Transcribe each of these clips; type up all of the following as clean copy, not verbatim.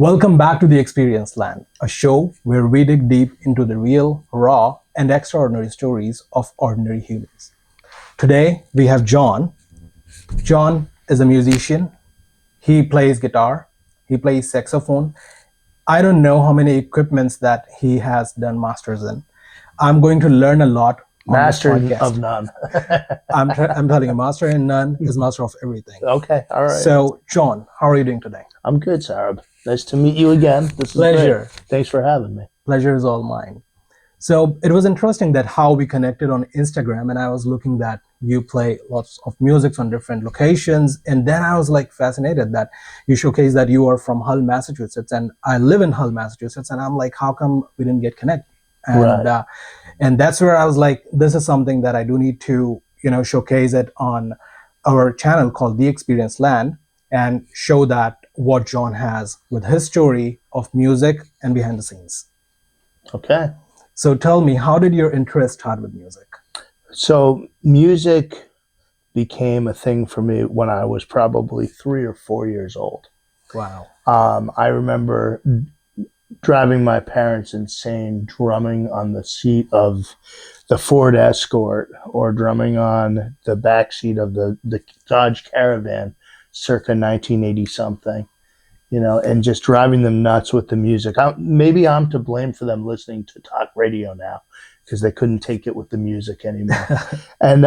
Welcome back to The Experience Land, a show where we dig deep into the real, raw, and extraordinary stories of ordinary humans. Today, we have Jon. Jon is a musician. He plays guitar, he plays saxophone. I don't know how many equipments that he has done masters in. I'm going to learn a lot on this Master podcast. of none. I'm telling you, master in none is master of everything. Okay, all right. So, Jon, how are you doing today? I'm good, Saurabh. Nice to meet you again. This is Pleasure. Great. Thanks for having me. Pleasure is all mine. So it was interesting that how we connected on Instagram, and I was looking that you play lots of music on different locations, and then I was like fascinated that you showcase that you are from Hull, Massachusetts, and I live in Hull, Massachusetts, and I'm like, how come we didn't get connected? And Right. And that's where I was like, this is something that I do need to showcase it on our channel called The Experience Land and show that what Jon has with his story of music and behind the scenes. Okay. So tell me, how did your interest start with music? So music became a thing for me when I was probably 3 or 4 years old. Wow. I remember driving my parents insane, drumming on the seat of the Ford Escort or drumming on the back seat of the Dodge Caravan circa 1980 something, and just driving them nuts with the music. Maybe I'm to blame for them listening to talk radio now because they couldn't take it with the music anymore. And,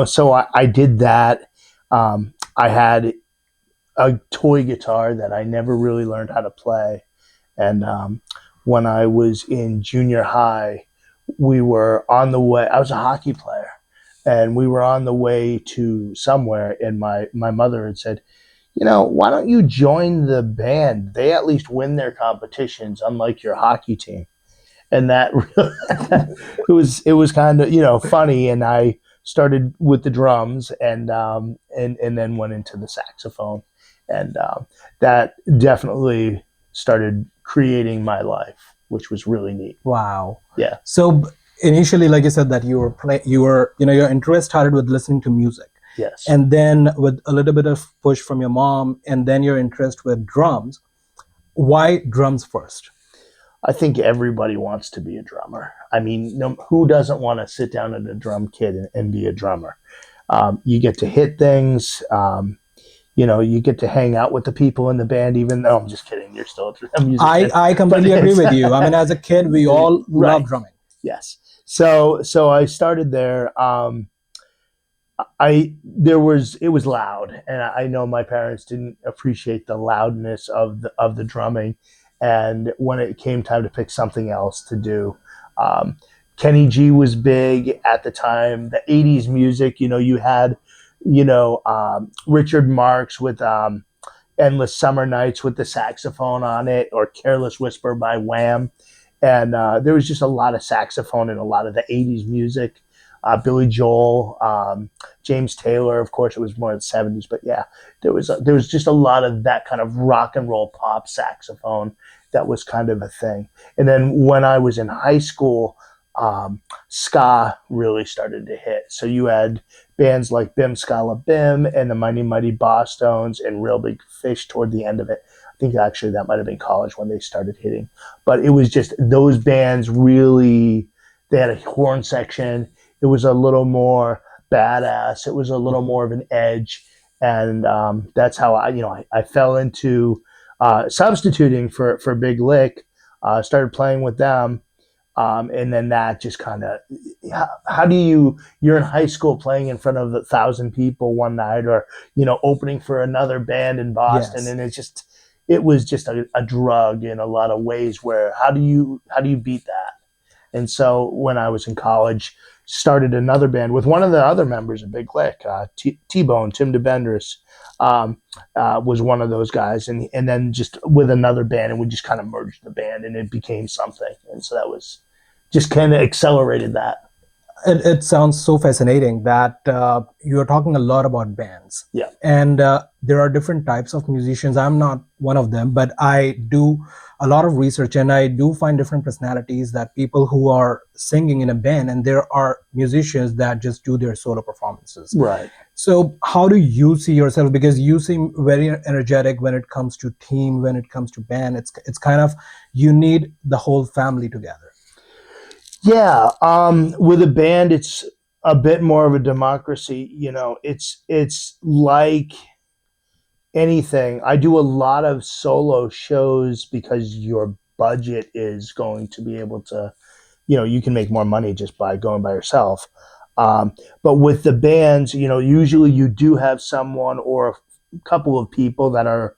so I did that. I had a toy guitar that I never really learned how to play. And when I was in junior high, we were on the way. I was a hockey player, and we were on the way to somewhere. And my mother had said, why don't you join the band? They at least win their competitions, unlike your hockey team. And that it was kind of funny. And I started with the drums, and then went into the saxophone, and that definitely started creating my life, which was really neat. Wow. Yeah. So initially, like you said, that your interest started with listening to music. Yes. And then with a little bit of push from your mom, and then your interest with drums. Why drums first? I think everybody wants to be a drummer. I mean, who doesn't want to sit down at a drum kit and be a drummer? You get to hit things. You get to hang out with the people in the band, even though I'm just kidding. You're still a musician. I completely agree with you. I mean, as a kid, we all love drumming. Yes. So I started there. It was loud, and I know my parents didn't appreciate the loudness of the drumming. And when it came time to pick something else to do, Kenny G was big at the time. The 80s music, you had, Richard Marx with Endless Summer Nights with the saxophone on it, or Careless Whisper by Wham. And there was just a lot of saxophone in a lot of the 80s music. Billy Joel, James Taylor, of course, it was more in the 70s, but yeah, there was just a lot of that kind of rock and roll pop saxophone that was kind of a thing. And then when I was in high school, ska really started to hit. So you had bands like Bim Scala Bim and the Mighty Mighty Bosstones and Real Big Fish toward the end of it. I think actually that might have been college when they started hitting. But it was just those bands really, they had a horn section. It was a little more badass. It was a little more of an edge. And that's how I fell into substituting for Big Lick, started playing with them. And then that just kind of, how do you're in high school playing in front of 1,000 people one night, or, opening for another band in Boston. Yes. And it was just a drug in a lot of ways where, how do you beat that? And so when I was in college, started another band with one of the other members of Big Lick, T-Bone, Tim DeBendris, was one of those guys. And then just with another band, and we just kind of merged the band and it became something. And so that was just kind of accelerated that. It sounds so fascinating that you're talking a lot about bands. Yeah. And there are different types of musicians. I'm not one of them, but I do a lot of research and I do find different personalities, that people who are singing in a band, and there are musicians that just do their solo performances. Right. So, how do you see yourself? Because you seem very energetic when it comes to team, when it comes to band. It's kind of, you need the whole family together. Yeah, with a band, it's a bit more of a democracy. It's like anything. I do a lot of solo shows because your budget is going to be able to, you can make more money just by going by yourself. But with the bands, usually you do have someone or a couple of people that are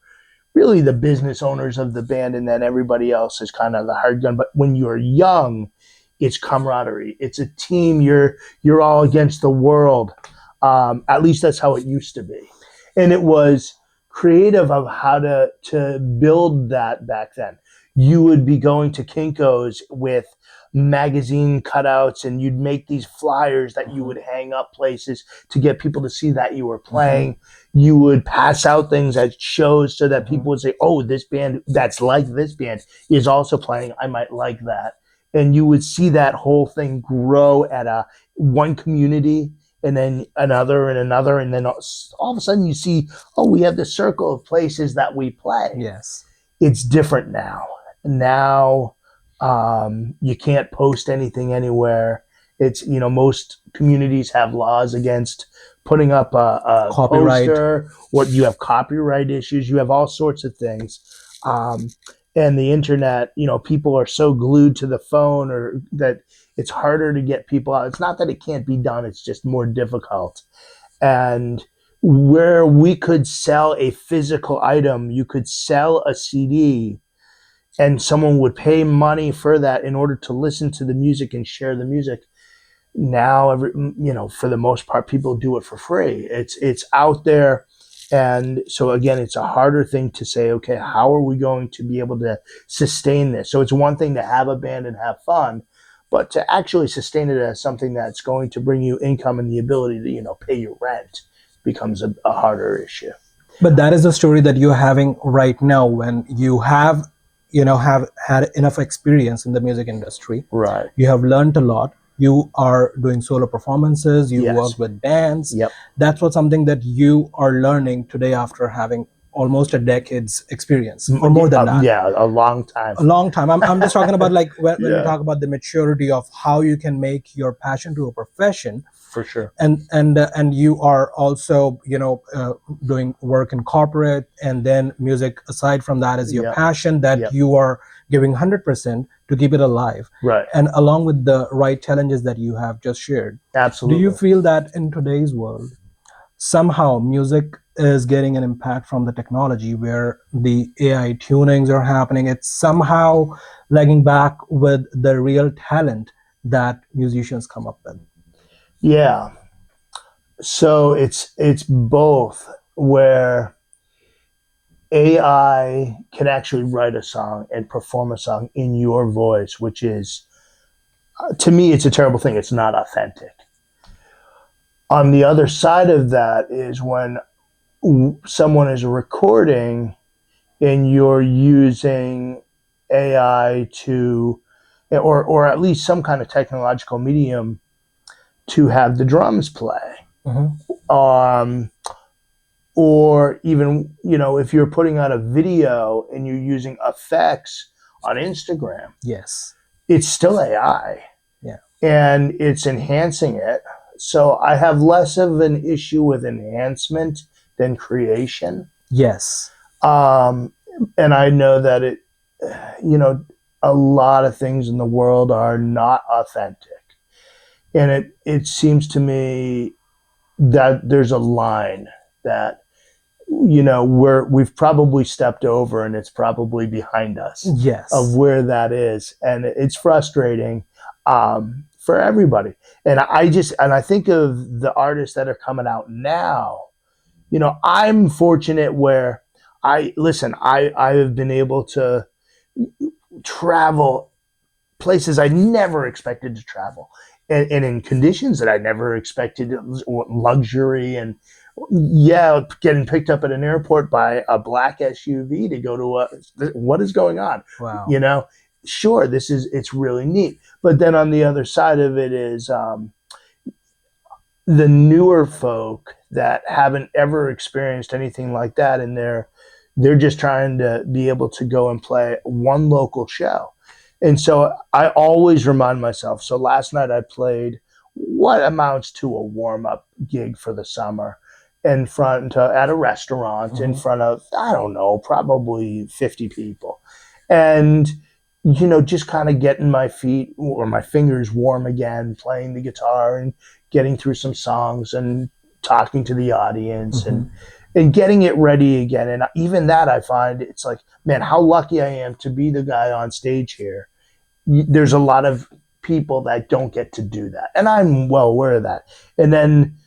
really the business owners of the band, and then everybody else is kind of the hard gun. But when you're young, it's camaraderie. It's a team. You're all against the world. At least that's how it used to be, and it was creative of how to build that back then. You would be going to Kinko's with magazine cutouts, and you'd make these flyers that you would hang up places to get people to see that you were playing. You would pass out things at shows so that people would say, oh, this band that's like this band is also playing. I might like that. And you would see that whole thing grow at one community, and then another and another. And then all of a sudden you see, oh, we have this circle of places that we play. Yes. It's different now. Now you can't post anything anywhere. It's, most communities have laws against putting up a Copyright. poster, or you have copyright issues. You have all sorts of things. And the internet, people are so glued to the phone, or that it's harder to get people out. It's not that it can't be done. It's just more difficult. And where we could sell a physical item, you could sell a CD, and someone would pay money for that in order to listen to the music and share the music. Now, for the most part, people do it for free. It's out there. And so again, it's a harder thing to say, okay, how are we going to be able to sustain this? So it's one thing to have a band and have fun, but to actually sustain it as something that's going to bring you income and the ability to, pay your rent becomes a harder issue. But that is the story that you're having right now, when you have had enough experience in the music industry. Right. You have learned a lot. You are doing solo performances. You Yes. work with bands. Yep. That's what something that you are learning today after having almost a decade's experience, or more than that. Yeah, a long time. A long time. I'm just talking about, like, when you Yeah. talk about the maturity of how you can make your passion to a profession. For sure. And you are also doing work in corporate, and then music aside from that is your Yep. passion that Yep. you are giving 100% to keep it alive, Right. and along with the right challenges that you have just shared. Absolutely. Do you feel that in today's world somehow music is getting an impact from the technology, where the AI tunings are happening? It's somehow lagging back with the real talent that musicians come up with. Yeah. So it's both, where AI can actually write a song and perform a song in your voice, which is, to me, it's a terrible thing. It's not authentic. On the other side of that is when someone is recording and you're using AI to, or at least some kind of technological medium to have the drums play. Mhm. Or even, if you're putting out a video and you're using effects on Instagram, Yes. it's still AI. Yeah. And it's enhancing it. So I have less of an issue with enhancement than creation. Yes. And I know that a lot of things in the world are not authentic. And it seems to me that there's a line that, we've probably stepped over, and it's probably behind us. Yes. Of where that is. And it's frustrating for everybody. And I think of the artists that are coming out now. I'm fortunate where I have been able to travel places I never expected to travel. and in conditions that I never expected, luxury and yeah, getting picked up at an airport by a black SUV to go to what is going on? Wow. You know, sure, it's really neat. But then on the other side of it is the newer folk that haven't ever experienced anything like that, and they're just trying to be able to go and play one local show. And so I always remind myself. So last night I played what amounts to a warm up gig for the summer in front at a restaurant in front of, I don't know, probably 50 people. And just kind of getting my feet or my fingers warm again, playing the guitar and getting through some songs and talking to the audience and getting it ready again. And even that, I find it's like, man, how lucky I am to be the guy on stage here. There's a lot of people that don't get to do that, and I'm well aware of that. And then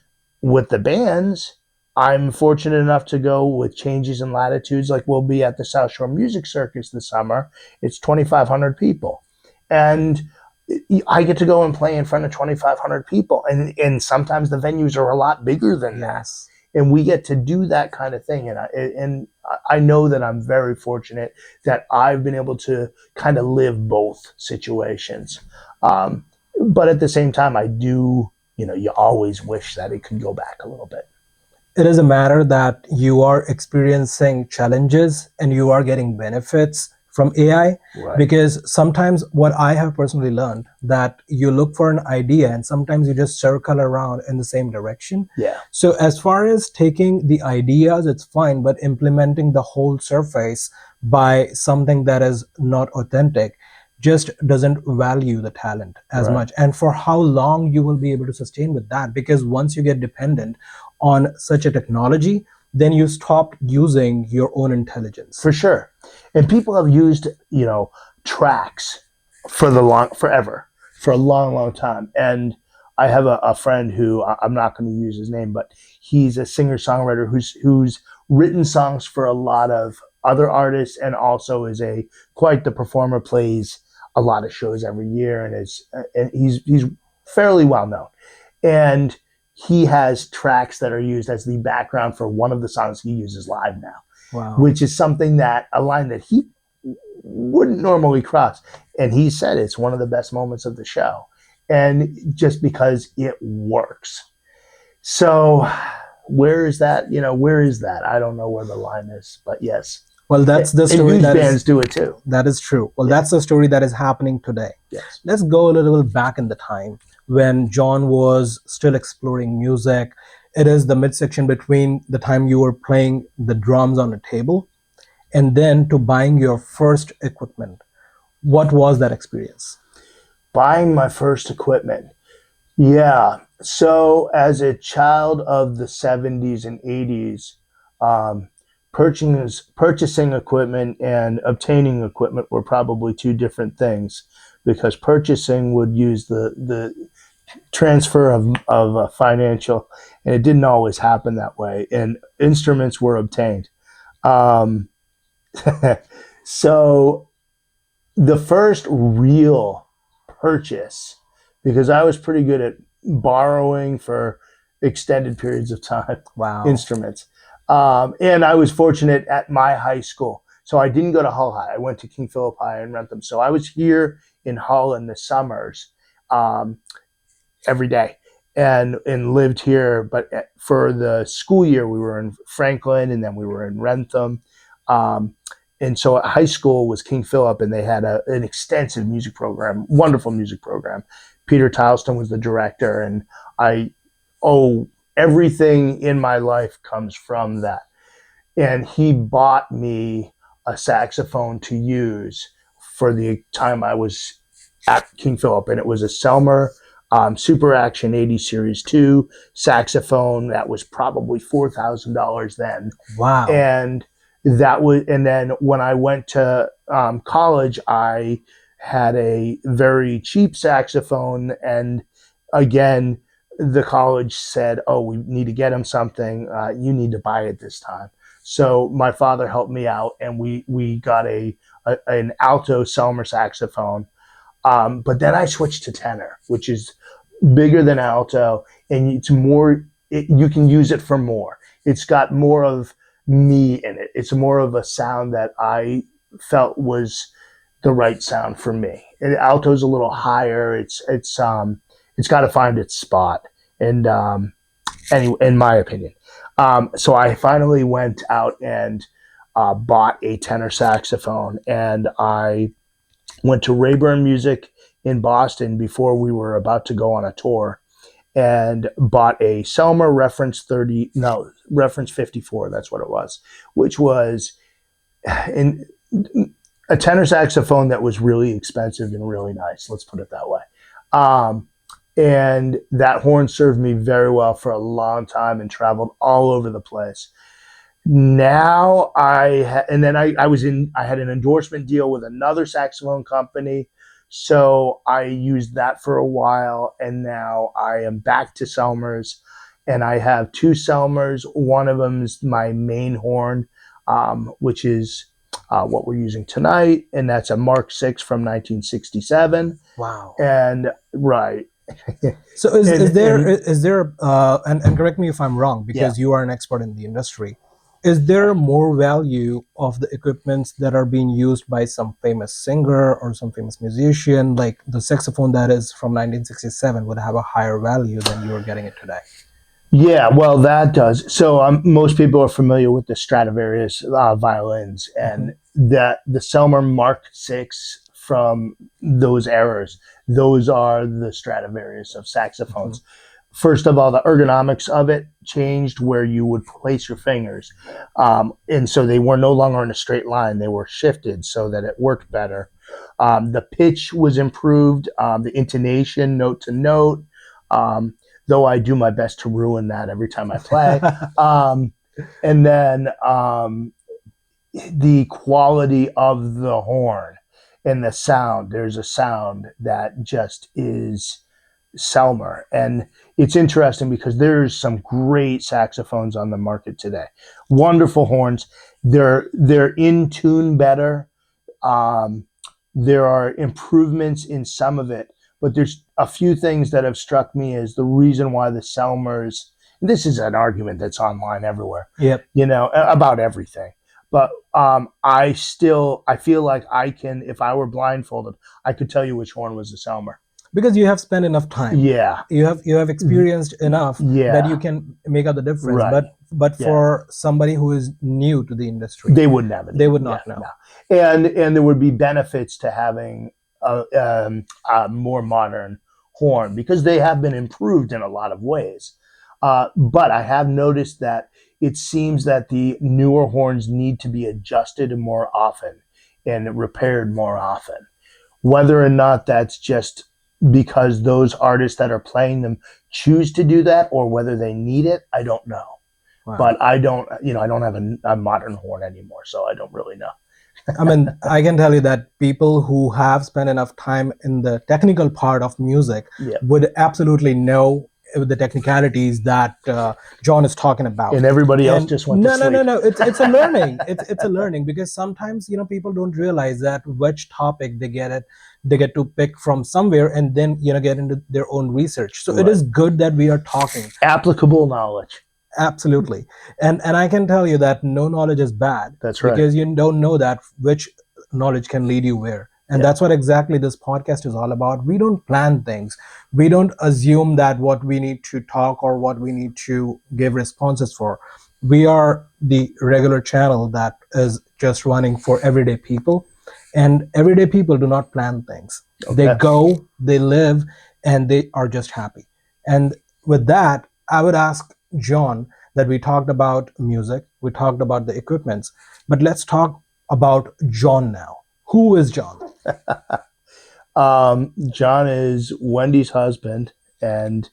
with the bands, I'm fortunate enough to go with Changes in Latitudes. Like, we'll be at the South Shore Music Circus this summer. It's 2,500 people, and I get to go and play in front of 2,500 people, and sometimes the venues are a lot bigger than that, and we get to do that kind of thing. And I know that I'm very fortunate that I've been able to kind of live both situations. But at the same time, I do, you always wish that it could go back a little bit. It is a matter that you are experiencing challenges and you are getting benefits from AI, Right. because sometimes what I have personally learned, that you look for an idea and sometimes you just circle around in the same direction. Yeah. So as far as taking the ideas, it's fine, but implementing the whole surface by something that is not authentic just doesn't value the talent as Right. much. And for how long you will be able to sustain with that, because once you get dependent on such a technology, then you stop using your own intelligence. For sure. And people have used, tracks forever, for a long, long time. And I have a friend who, I'm not going to use his name, but he's a singer-songwriter who's written songs for a lot of other artists, and also is quite the performer, plays a lot of shows every year, and he's fairly well known. And he has tracks that are used as the background for one of the songs he uses live now. Wow. Which is a line that he wouldn't normally cross. And he said it's one of the best moments of the show. And just because it works. So where is that? Where is that? I don't know where the line is, but yes. Well, that's the story. And bands do it too. That is true. Well, that's the story that is happening today. Yes. Let's go a little back in the time when Jon was still exploring music. It is the midsection between the time you were playing the drums on a table and then to buying your first equipment. What was that experience? Buying my first equipment. Yeah. So as a child of the 70s and 80s, purchasing equipment and obtaining equipment were probably two different things, because purchasing would use the transfer of financial, and it didn't always happen that way, and instruments were obtained. So the first real purchase, because I was pretty good at borrowing for extended periods of time, instruments. And I was fortunate at my high school. So I didn't go to Hull High. I went to King Philip High in Rentham. So I was here in Hull in the summers every day and lived here. But for the school year, we were in Franklin, and then we were in Rentham. And so high school was King Philip, and they had an extensive music program, wonderful music program. Peter Tileston was the director, and I owe everything in my life comes from that. And he bought me a saxophone to use for the time I was at King Philip, and it was a Selmer Super Action 80 Series 2 saxophone that was probably $4,000 then. Wow. And then when I went to college, I had a very cheap saxophone, and again, the college said, "Oh, we need to get him something. You need to buy it this time." So my father helped me out, and we got an alto Selmer saxophone. But then I switched to tenor, which is bigger than alto, and it's more. You can use it for more. It's got more of me in it. It's more of a sound that I felt was the right sound for me. And alto's a little higher. It's got to find its spot. And anyway, in my opinion, so I finally went out and bought a tenor saxophone, and I went to Rayburn Music in Boston before we were about to go on a tour, and bought a Selmer reference 54. That's what it was, which was in a tenor saxophone that was really expensive and really nice. Let's put it that way. Um, and that horn served me very well for a long time and traveled all over the place. Now and then I had an endorsement deal with another saxophone company, so I used that for a while, and now I am back to Selmers, and I have two Selmers. One of them is my main horn, which is what we're using tonight, and that's a Mark VI from 1967. Wow. And right. So is there and correct me if I'm wrong, because you are an expert in the industry. Is there more value of the equipments that are being used by some famous singer or some famous musician? Like the saxophone that is from 1967 would have a higher value than you are getting it today. Yeah, well, that does. So most people are familiar with the Stradivarius violins, and the Selmer Mark VI from those eras. Those are the Stradivarius of saxophones. First of all, the ergonomics of it changed, where you would place your fingers, and so they were no longer in a straight line. They were shifted so that it worked better. The pitch was improved, the intonation, note to note. Though I do my best to ruin that every time I play. And then the quality of the horn and the sound. There's a sound that just is Selmer. And it's interesting because there's some great saxophones on the market today. Wonderful horns. They're in tune better. There are improvements in some of it, but there's a few things that have struck me as the reason why the Selmers, this is an argument that's online everywhere, about everything. But I feel like I can, if I were blindfolded, I could tell you which horn was the Selmer. Because you have spent enough time. Yeah. You have experienced enough that you can make out the difference. Right. But for somebody who is new to the industry, they wouldn't have it. They would not know. No. And there would be benefits to having a more modern horn, because they have been improved in a lot of ways. But I have noticed that it seems that the newer horns need to be adjusted more often and repaired more often. Whether or not that's just because those artists that are playing them choose to do that, or whether they need it, I don't know. Wow. But I don't have a modern horn anymore, so I don't really know. I mean, I can tell you that people who have spent enough time in the technical part of music would absolutely know the technicalities that Jon is talking about. And everybody else just went to sleep. No. It's a learning. It's a learning, because sometimes people don't realize that which topic they get to pick from somewhere, and then get into their own research. So It is good that we are talking applicable knowledge. Absolutely. And I can tell you that no knowledge is bad. That's right. Because you don't know that which knowledge can lead you where. And that's what exactly this podcast is all about. We don't plan things. We don't assume that what we need to talk or what we need to give responses for. We are the regular channel that is just running for everyday people. And everyday people do not plan things. Okay. They go, they live, and they are just happy. And with that, I would ask Jon that we talked about music, we talked about the equipments, but let's talk about Jon now. Who is Jon? Jon is Wendy's husband and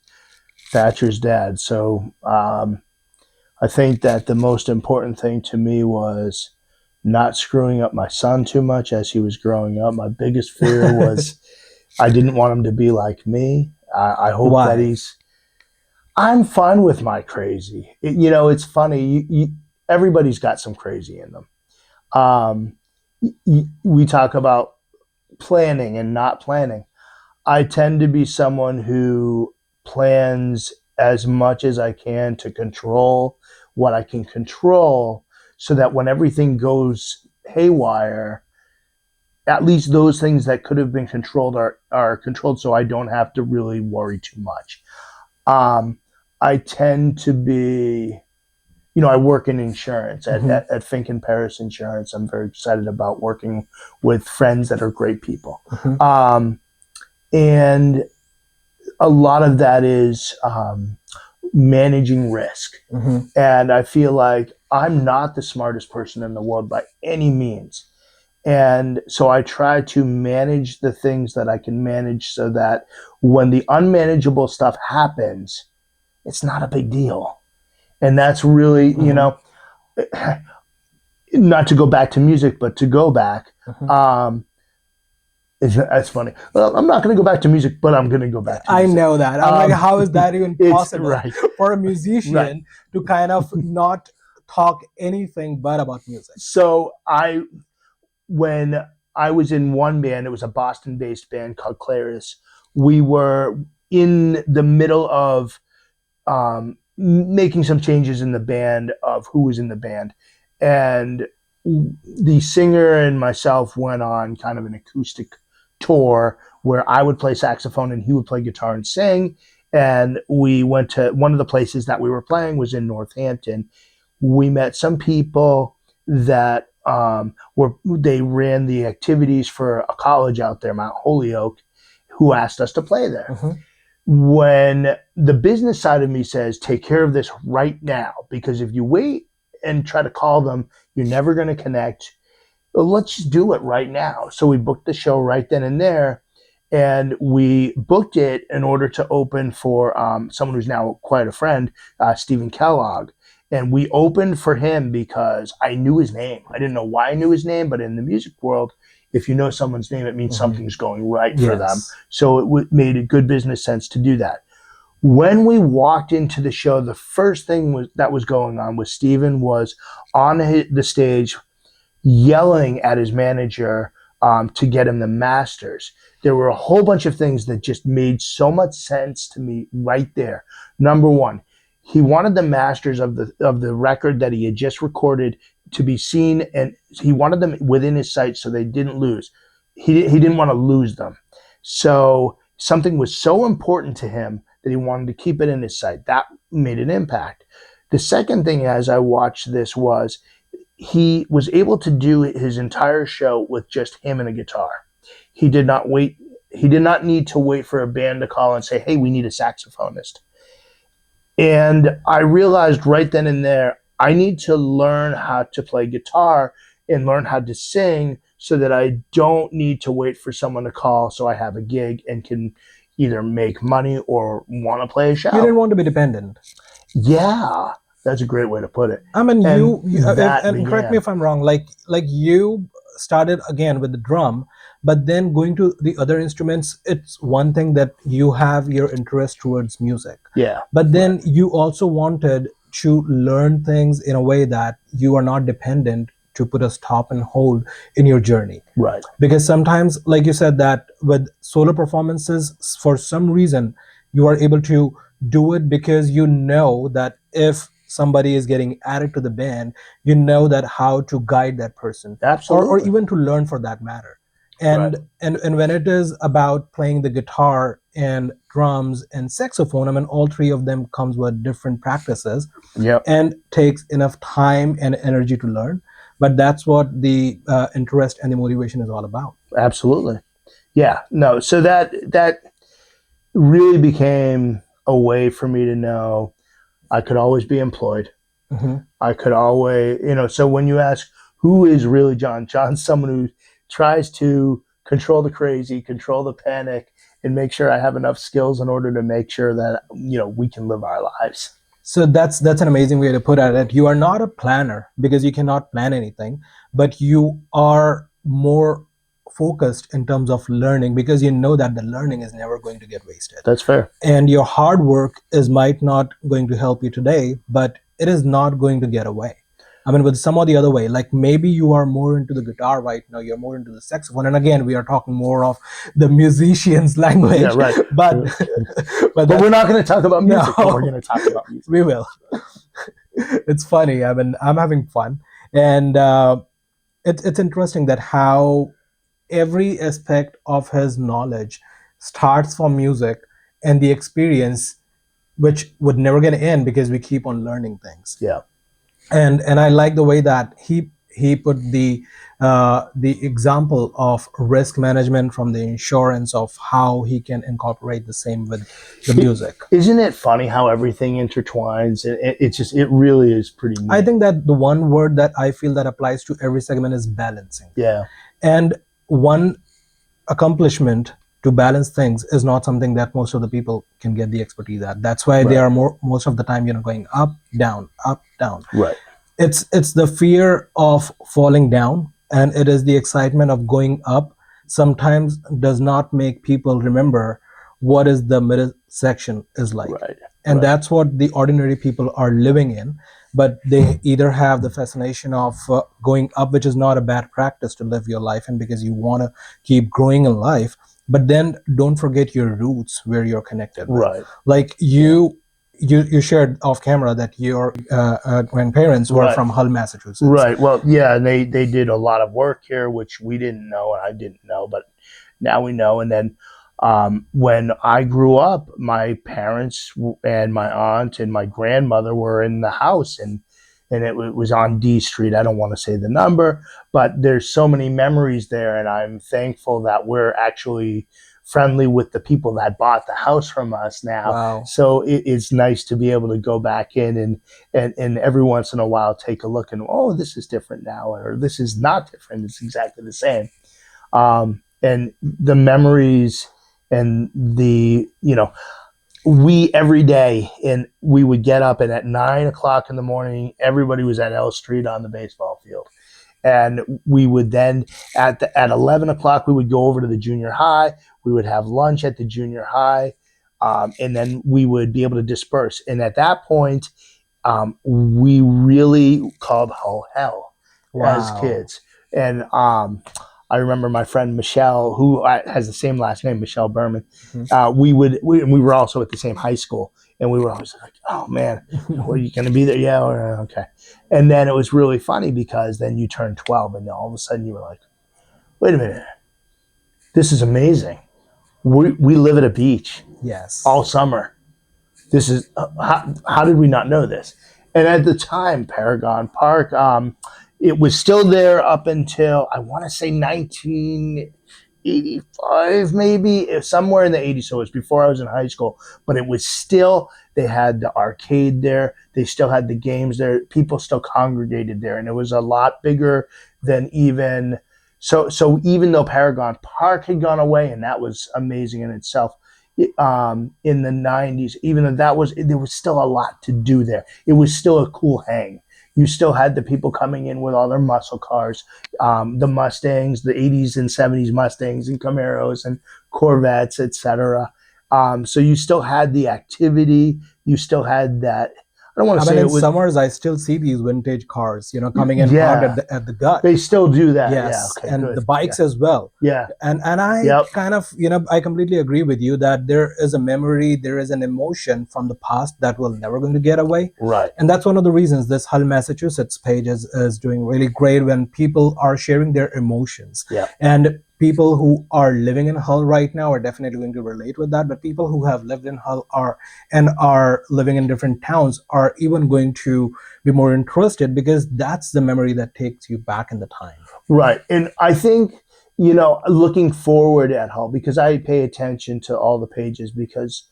Thatcher's dad. So I think that the most important thing to me was not screwing up my son too much as he was growing up. My biggest fear was I didn't want him to be like me. I hope that I'm fine with my crazy. It's funny. Everybody's got some crazy in them. We talk about planning and not planning. I tend to be someone who plans as much as I can to control what I can control, so that when everything goes haywire, at least those things that could have been controlled are controlled, so I don't have to really worry too much. Um, I tend to be, I work in insurance Mm-hmm. at Fink and Paris Insurance. I'm very excited about working with friends that are great people. Mm-hmm. And a lot of that is managing risk. Mm-hmm. And I feel like I'm not the smartest person in the world by any means. And so I try to manage the things that I can manage, so that when the unmanageable stuff happens, it's not a big deal. And that's really, Mm-hmm. not to go back to music, but to go back. Mm-hmm. That's funny. Well, I'm not going to go back to music, but I'm going to go back to I music. know that. I'm like, how is that even It's possible right. for a musician Right. to kind of not talk anything but about music? So when I was in one band, it was a Boston-based band called Claris. We were in the middle of making some changes in the band of who was in the band, and the singer and myself went on kind of an acoustic tour where I would play saxophone and he would play guitar and sing. And we went to one of the places that we were playing was in Northampton. We met some people that they ran the activities for a college out there, Mount Holyoke, who asked us to play there. Mm-hmm. When the business side of me says, take care of this right now, because if you wait and try to call them, you're never going to connect. Well, let's just do it right now. So we booked the show right then and there. And we booked it in order to open for someone who's now quite a friend, Stephen Kellogg. And we opened for him because I knew his name. I didn't know why I knew his name, but in the music world, if you know someone's name, it means something's going right for them. So it made a good business sense to do that. When we walked into the show, the first thing that was going on was Stephen was on the stage yelling at his manager to get him the masters. There were a whole bunch of things that just made so much sense to me right there. Number one, he wanted the masters of the record that he had just recorded to be seen, and he wanted them within his sight so they didn't lose. He didn't want to lose them. So something was so important to him that he wanted to keep it in his sight. That made an impact. The second thing as I watched this was he was able to do his entire show with just him and a guitar. He did not wait. He did not need to wait for a band to call and say, hey, we need a saxophonist. And I realized right then and there, I need to learn how to play guitar and learn how to sing so that I don't need to wait for someone to call so I have a gig and can either make money or want to play a show. You didn't want to be dependent. Yeah, that's a great way to put it. I mean, And correct me if I'm wrong, like you started again with the drum, but then going to the other instruments, it's one thing that you have your interest towards music. Yeah. But then you also wanted to learn things in a way that you are not dependent to put a stop and hold in your journey. Right. Because sometimes, like you said, that with solo performances, for some reason, you are able to do it because you know that if somebody is getting added to the band, you know that how to guide that person. Absolutely. Or even to learn for that matter. And, Right. and when it is about playing the guitar and drums and saxophone, I mean, all three of them comes with different practices. Yep. And takes enough time and energy to learn. But that's what the interest and the motivation is all about. Absolutely. Yeah. No. So that really became a way for me to know I could always be employed. Mm-hmm. I could always, so when you ask who is really Jon, Jon's someone who tries to control the crazy, control the panic, and make sure I have enough skills in order to make sure that, we can live our lives. So that's an amazing way to put it. You are not a planner because you cannot plan anything, but you are more focused in terms of learning because you know that the learning is never going to get wasted. That's fair. And your hard work might not going to help you today, but it is not going to get away. I mean, with some or the other way, like maybe you are more into the guitar right now, you're more into the saxophone. And again, we are talking more of the musician's Yeah, language, right. but, but But that's, we're not going to talk about music, but we're no, going to talk about music. we will. It's funny. I mean, I'm having fun. And it's interesting that how every aspect of his knowledge starts from music and the experience, which would never get end because we keep on learning things. Yeah. And I like the way that he put the example of risk management from the insurance of how he can incorporate the same with the music. Isn't it funny how everything intertwines? It really is pretty neat. I think that the one word that I feel that applies to every segment is balancing. Yeah. And one accomplishment to balance things is not something that most of the people can get the expertise at. That's why they Right. are most of the time, going up, down, up, down. Right. It's the fear of falling down, and it is the excitement of going up sometimes does not make people remember what is the middle section is like. Right. And Right. that's what the ordinary people are living in, but they either have the fascination of going up, which is not a bad practice to live your life in because you want to keep growing in life, but then don't forget your roots where you're connected with. Right. Like you shared off camera that your grandparents were Right. from Hull, Massachusetts. Right. Well, yeah, and they did a lot of work here, which we didn't know, and I didn't know, but now we know. And then when I grew up, my parents and my aunt and my grandmother were in the house, and it was on D Street. I don't want to say the number, but there's so many memories there, and I'm thankful that we're actually friendly with the people that bought the house from us now. Wow. So it's nice to be able to go back in and every once in a while take a look and, oh, this is different now, or this is not different. It's exactly the same. And the memories and we every day, and we would get up, and at 9 o'clock in the morning, everybody was at L Street on the baseball field. And we would then at 11 o'clock, we would go over to the junior high. We would have lunch at the junior high, and then we would be able to disperse. And at that point, we really called hell as Wow. kids. And I remember my friend Michelle, who has the same last name, Michelle Berman. We were also at the same high school, and we were always like, "Oh man, are you going to be there?" Yeah, okay. And then it was really funny because then you turned 12, and all of a sudden you were like, "Wait a minute, this is amazing. We live at a beach Yes. all summer. This is how did we not know this?" And at the time, Paragon Park, it was still there up until, I want to say, 1985, maybe. It was somewhere in the 80s. So it was before I was in high school, but it was still, they had the arcade there. They still had the games there. People still congregated there, and it was a lot bigger than even. So even though Paragon Park had gone away, and that was amazing in itself, in the 90s, even though there was still a lot to do there. It was still a cool hang. You still had the people coming in with all their muscle cars, the Mustangs, the 80s and 70s Mustangs and Camaros and Corvettes, etc. So you still had the activity. You still had that. I don't want to say in it was. summers, I still see these vintage cars, coming in Yeah. parked at the gut. They still do that. Yes, Yeah. Okay, and good. the bikes as well. Yeah. And I Yep. kind of, I completely agree with you that there is a memory, there is an emotion from the past that will never going to get away. Right. And that's one of the reasons this Hull, Massachusetts page is doing really great when people are sharing their emotions. Yeah. And people who are living in Hull right now are definitely going to relate with that. But people who have lived in Hull are living in different towns are even going to be more interested because that's the memory that takes you back in the time. Right. And I think, looking forward at Hull, because I pay attention to all the pages, because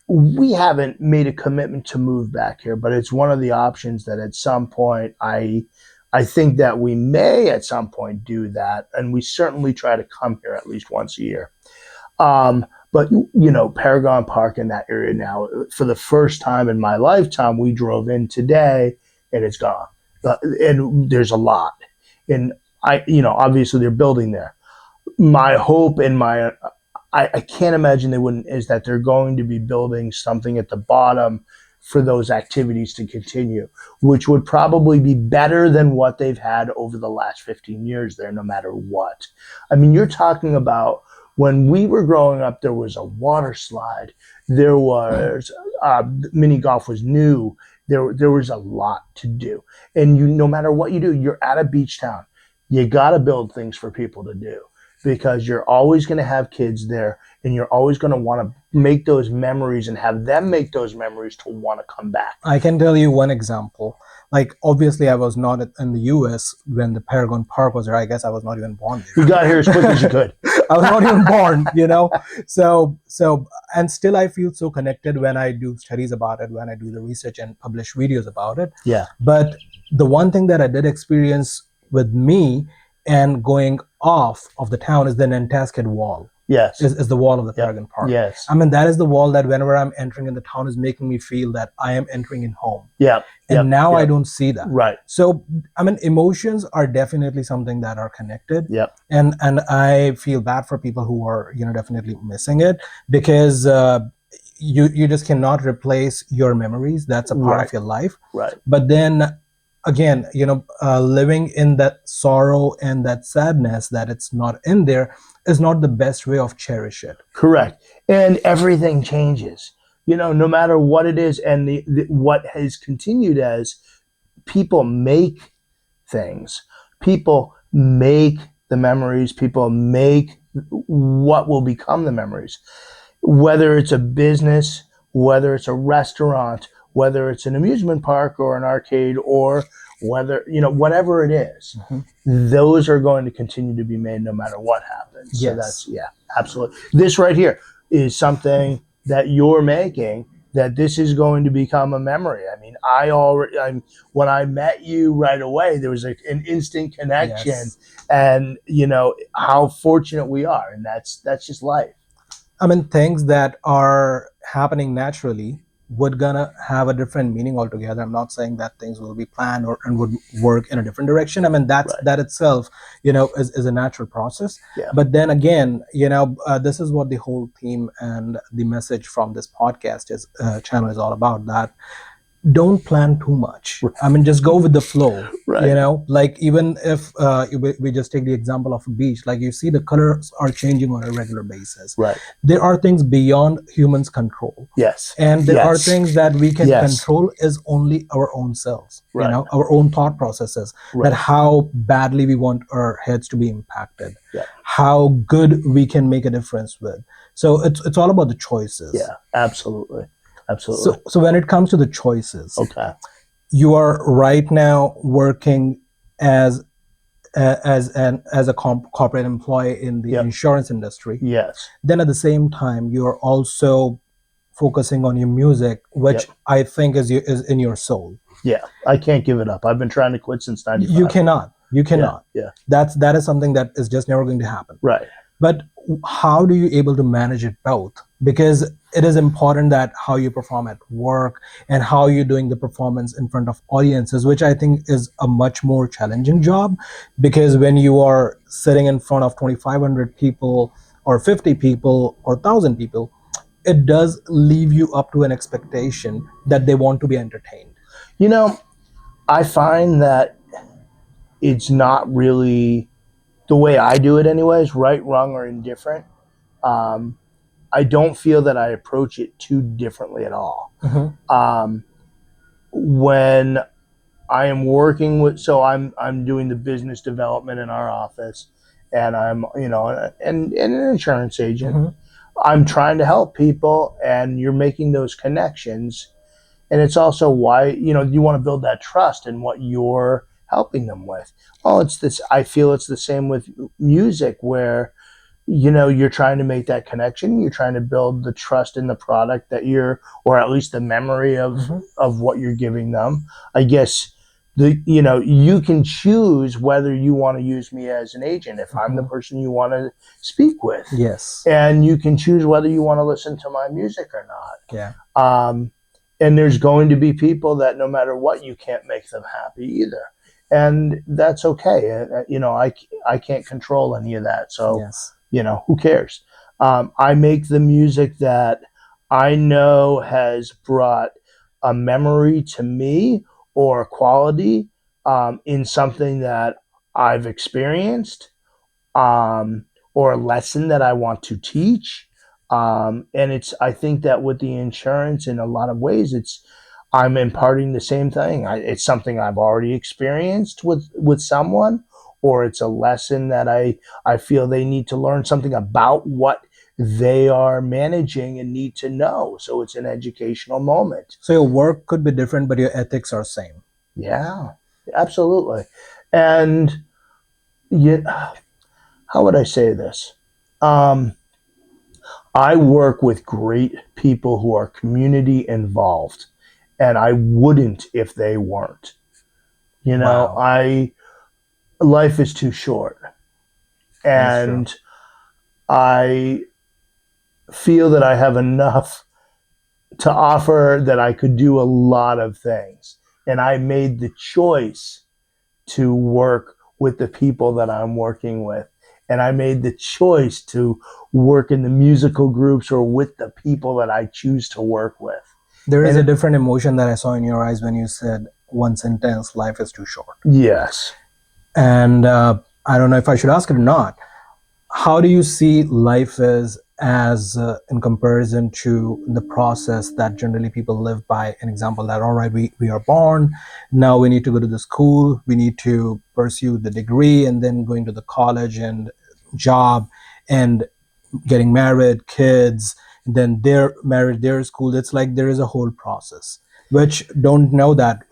we haven't made a commitment to move back here, but it's one of the options that at some point I think that we may at some point do that, and we certainly try to come here at least once a year. But Paragon Park in that area now, for the first time in my lifetime, we drove in today, and it's gone. And there's a lot, and obviously they're building there. My hope and I can't imagine they wouldn't, is that they're going to be building something at the bottom for those activities to continue, which would probably be better than what they've had over the last 15 years there, no matter what. I mean, you're talking about when we were growing up, there was a water slide, there was mini golf was new, there was a lot to do. And no matter what you do, you're at a beach town. You got to build things for people to do because you're always going to have kids there and you're always going to want to make those memories and have them make those memories to want to come back. I can tell you one example. Like, obviously, I was not in the US when the Paragon Park was there. I guess I was not even born there. You got here as quick as you could. I was not even born, So, and still I feel so connected when I do studies about it, when I do the research and publish videos about it. Yeah. But the one thing that I did experience with me and going off of the town is the Nantasket Wall. Yes. Is the wall of the Paragon Park. Yes. I mean, that is the wall that whenever I'm entering in the town is making me feel that I am entering in home. Yeah. And now I don't see that. Right. So, I mean, emotions are definitely something that are connected. Yep. And I feel bad for people who are, definitely missing it because you just cannot replace your memories. That's a part of your life. Right. But then again, living in that sorrow and that sadness that it's not in there is not the best way of cherish it. Correct. And everything changes, no matter what it is. And what has continued as people make things, people make the memories, people make what will become the memories, whether it's a business, whether it's a restaurant, whether it's an amusement park or an arcade, or whether, whatever it is, those are going to continue to be made no matter what happens. Yes. So that's, absolutely. This right here is something that you're making, that this is going to become a memory. I mean, when I met you right away, there was an instant connection. Yes. And, how fortunate we are. And that's just life. I mean, things that are happening naturally would gonna have a different meaning altogether. I'm not saying that things will be planned and would work in a different direction. I mean, that itself, is a natural process. Yeah. But then again, this is what the whole theme and the message from this podcast channel is all about. That don't plan too much. I mean, just go with the flow. Right. Like even if we just take the example of a beach, like you see the colors are changing on a regular basis. Right. There are things beyond humans' control. Yes. And there are things that we can Yes. control is only our own selves, Right. Our own thought processes, Right. that how badly we want our heads to be impacted, Yeah. how good we can make a difference with. So it's all about the choices. Yeah, absolutely. Absolutely. So when it comes to the choices, Okay. you are right now working as a corporate employee in the Yep. insurance industry. Yes. Then at the same time, you're also focusing on your music, which Yep. I think is in your soul. Yeah. I can't give it up. I've been trying to quit since 95. You cannot. Yeah. That is something that is just never going to happen. Right. But how do you able to manage it both? Because it is important that how you perform at work and how you're doing the performance in front of audiences, which I think is a much more challenging job, because when you are sitting in front of 2,500 people or 50 people or 1,000 people, it does leave you up to an expectation that they want to be entertained. I find that it's not really the way I do it anyways, right, wrong, or indifferent. I don't feel that I approach it too differently at all. When I am working with, so I'm doing the business development in our office, and I'm, and an insurance agent. I'm trying to help people, and you're making those connections. And it's also why, you want to build that trust in what you're helping them with. I feel it's the same with music, where, you're trying to make that connection. You're trying to build the trust in the product that or at least the memory of what you're giving them. I guess you can choose whether you want to use me as an agent if I'm the person you want to speak with. Yes. And you can choose whether you want to listen to my music or not. Yeah. And there's going to be people that no matter what, you can't make them happy either. And that's okay. I can't control any of that. So, Yes. Who cares? I make the music that I know has brought a memory to me or a quality in something that I've experienced, um, or a lesson that I want to teach. And I think that with the insurance, in a lot of ways, I'm imparting the same thing. It's something I've already experienced with someone, or it's a lesson that I feel they need to learn something about what they are managing and need to know. So it's an educational moment. So your work could be different, but your ethics are same. Yeah, absolutely. And yeah, how would I say this? Um, I work with great people who are community involved, and I wouldn't if they weren't. You know, Wow, life is too short, that's true. and I feel that I have enough to offer that I could do a lot of things. And I made the choice to work with the people that I'm working with. And I made the choice to work in the musical groups or with the people that I choose to work with. There is And a different emotion that I saw in your eyes when you said one sentence, life is too short. yes. And I don't know if I should ask it or not. How do you see life as in comparison to the process that generally people live by? An example that, all right, we are born, now we need to go to the school, we need to pursue the degree, and then going to the college and job and getting married, kids, then their marriage, their school. It's like there is a whole process which don't know that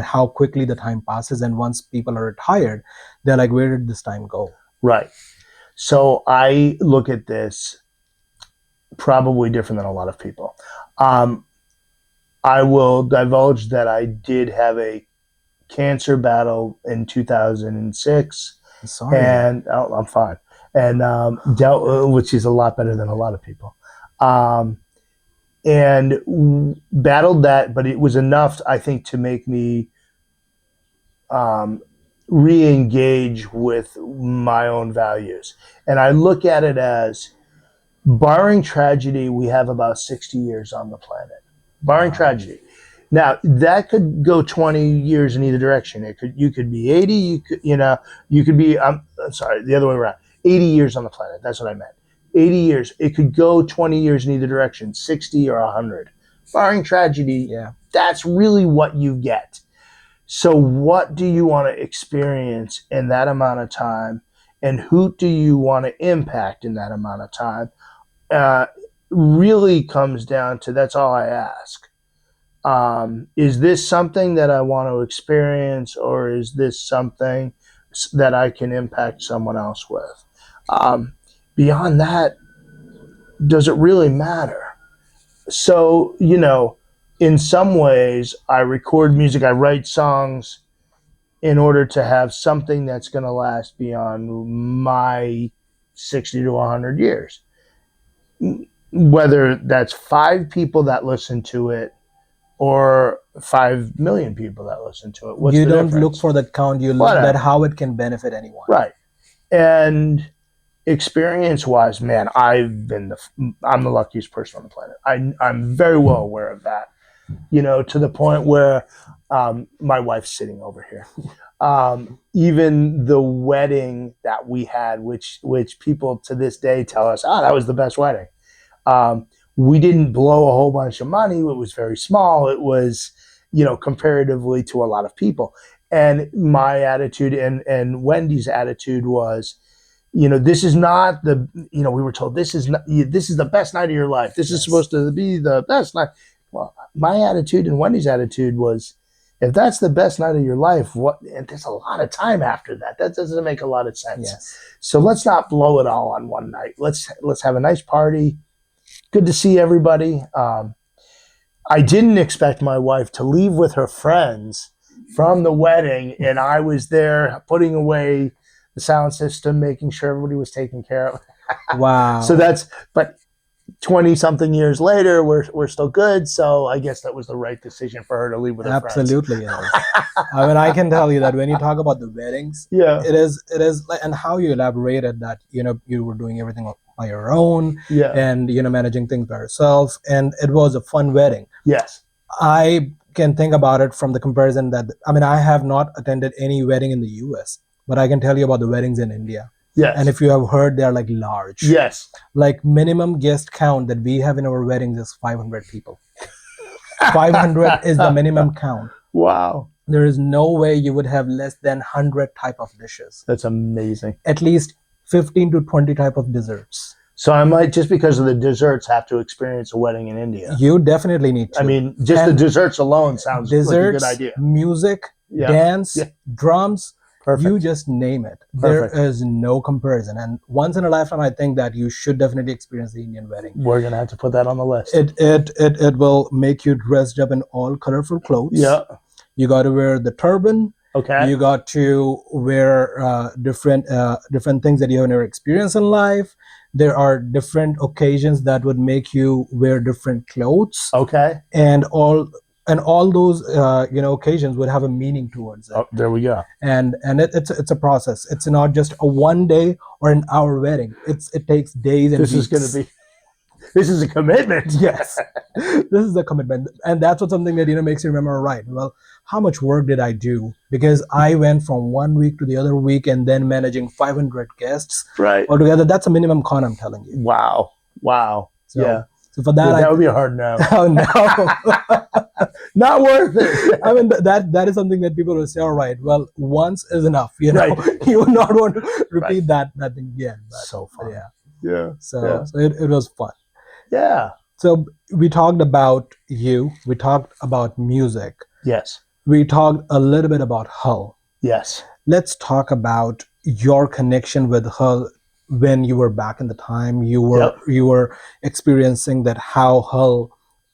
how quickly the time passes, and once people are retired, they're like, where did this time go? Right. So I look at this probably different than a lot of people. Um, I will divulge that I did have a cancer battle in 2006, Sorry. and oh, I'm fine, and which is a lot better than a lot of people. Um, and battled that, but it was enough, I think, to make me um, re-engage with my own values. And I look at it as, barring tragedy, we have about 60 years on the planet. Barring Wow. tragedy. Now that could go 20 years in either direction. You could be 80. You could be. I'm sorry, the other way around. 80 years on the planet. That's what I meant. 80 years. It could go 20 years in either direction. 60 or 100. Barring tragedy, Yeah. that's really what you get. So what do you want to experience in that amount of time, and who do you want to impact in that amount of time? Uh, Really comes down to, that's all I ask. Is this something that I want to experience, or is this something that I can impact someone else with? Um, Beyond that, does it really matter? So, in some ways, I record music, I write songs in order to have something that's going to last beyond my 60 to 100 years. Whether that's 5 people that listen to it or 5 million people that listen to it. What's You the don't look difference? for that count, you look that Whatever. how it can benefit anyone. Right. And experience wise, man, I'm the luckiest person on the planet. I'm very well aware of that. To the point where my wife's sitting over here. Even the wedding that we had, which people to this day tell us, that was the best wedding. We didn't blow a whole bunch of money. It was very small. It was, comparatively to a lot of people. And my attitude and Wendy's attitude was, this is not we were told this is the best night of your life. This is Yes. supposed to be the best night. Well, my attitude and Wendy's attitude was, if that's the best night of your life, and there's a lot of time after that. That doesn't make a lot of sense. Yes. So let's not blow it all on one night. Let's have a nice party. Good to see everybody. I didn't expect my wife to leave with her friends from the wedding, and I was there putting away the sound system, making sure everybody was taken care of. Wow. But 20 something years later, we're still good. So I guess that was the right decision for her to leave with her Absolutely it is. I mean, I can tell you that when you talk about the weddings, friends. it is like, and how you elaborated that, you were doing everything by your own, Yeah. and managing things by yourself, and it was a fun wedding. Yes. I can think about it from the comparison that, I mean, I have not attended any wedding in the US, but I can tell you about the weddings in India. Yes. And if you have heard, they're like large. Yes. Like minimum guest count that we have in our weddings is 500 people. 500 is the minimum count. Wow. There is no way you would have less than 100 type of dishes. That's amazing. At least 15 to 20 type of desserts. So I might, just because of the desserts, have to experience a wedding in India. You definitely need to. I mean, just And the desserts alone sounds like a good idea. Music, Yeah. dance, Yeah. drums, Perfect. you just name it. Perfect. There is no comparison. And once in a lifetime, I think that you should definitely experience the Indian wedding. We're gonna have to put that on the list. It will make you dressed up in all colorful clothes. Yeah. You got to wear the turban. Okay. You got to wear different things that you have never experienced in life. There are different occasions that would make you wear different clothes, Okay. and all those occasions would have a meaning towards it. Oh, there we go. And it's a process. It's not just a 1 day or an hour wedding. It takes days and This weeks. is going to be. This is a commitment. Yes, this is a commitment, and that's what something that makes you remember. Right. Well, how much work did I do? Because I went from 1 week to the other week, and then managing 500 guests Right. altogether. That's a minimum con, I'm telling you. Wow. Wow. So, yeah. So for that, Yeah, that would be a hard no. Oh no, Not worth it. I mean, that is something that people will say. All right, well, once is enough. Right. You would not want to repeat that thing again. But, So fun. Yeah. Yeah. So, Yeah. so it was fun. Yeah. So we talked about you. We talked about music. Yes. We talked a little bit about Hull. Yes. Let's talk about your connection with Hull when you were back in the time you were experiencing that, how Hull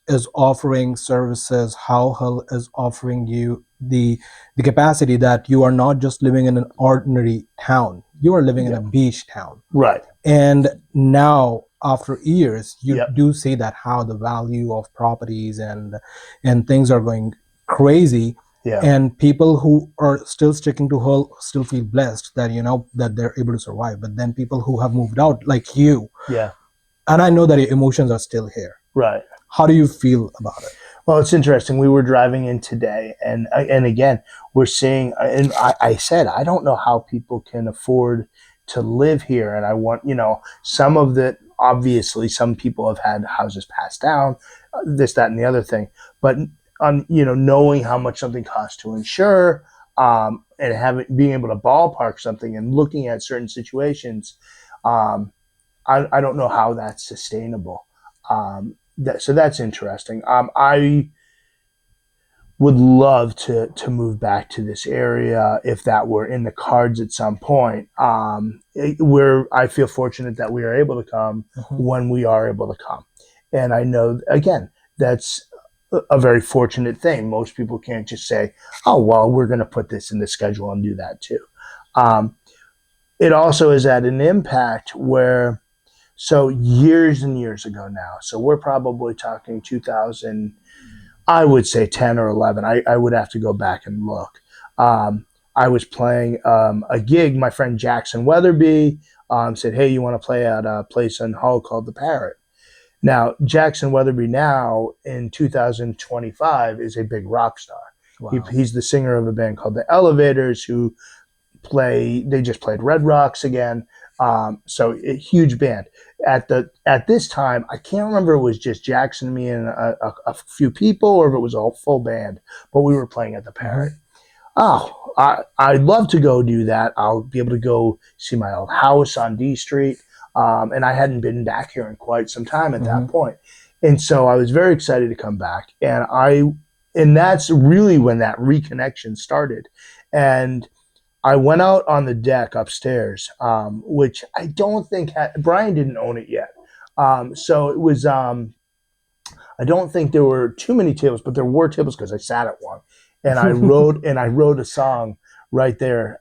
is offering services, how Hull is offering you the capacity that you are not just living in an ordinary town. You are living in a beach town. Right. And now, after years, you Yep. do see that how the value of properties and things are going crazy. Yeah. And people who are still sticking to Hull still feel blessed that that they're able to survive. But then people who have moved out, like you, Yeah. and I know that your emotions are still here. Right. How do you feel about it? Well, it's interesting. We were driving in today, and again, we're seeing. And I said, I don't know how people can afford to live here, and I want some of the. Obviously, some people have had houses passed down, this, that, and the other thing. But on knowing how much something costs to insure, and being able to ballpark something and looking at certain situations, I don't know how that's sustainable. So that's interesting. I would love to move back to this area if that were in the cards at some point. I feel fortunate that we are able to come when we are able to come. And I know, again, that's a very fortunate thing. Most people can't just say, oh, well, we're going to put this in the schedule and do that too. It also is at an impact where, so years and years ago now, so we're probably talking 2000, I would say 10 or 11. I would have to go back and look. I was playing a gig. My friend Jackson Weatherby said, hey, you want to play at a place in Hull called The Parrot? Now, Jackson Weatherby now in 2025 is a big rock star. Wow. He's the singer of a band called The Elevators they just played Red Rocks again. So a huge band. At this time, I can't remember if it was just Jackson, me, and a few people, or if it was a full band, but we were playing at the Parrot. Oh, I'd love to go do that. I'll be able to go see my old house on D Street. And I hadn't been back here in quite some time at that point. And so I was very excited to come back. And that's really when that reconnection started. And I went out on the deck upstairs, which I don't think Brian didn't own it yet. So it was, I don't think there were too many tables, but there were tables because I sat at one. And I wrote a song right there